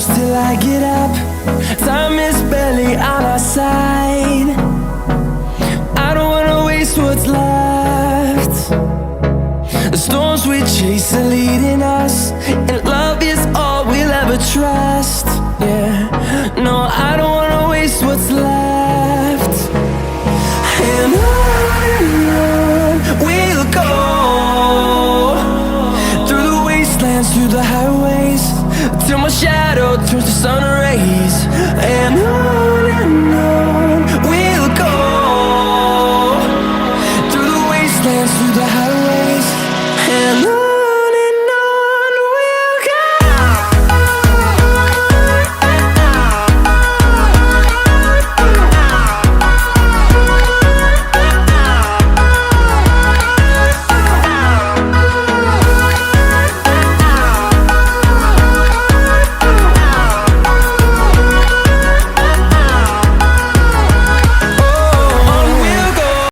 close till I get up. Time is barely on our side. I don't wanna waste what's left. The storms we chase are leading us, and love is all we'll ever trust. Yeah, no, I don't wanna waste what's left. And on we'll go, through the wastelands, through the highways, till my shadow turns to sun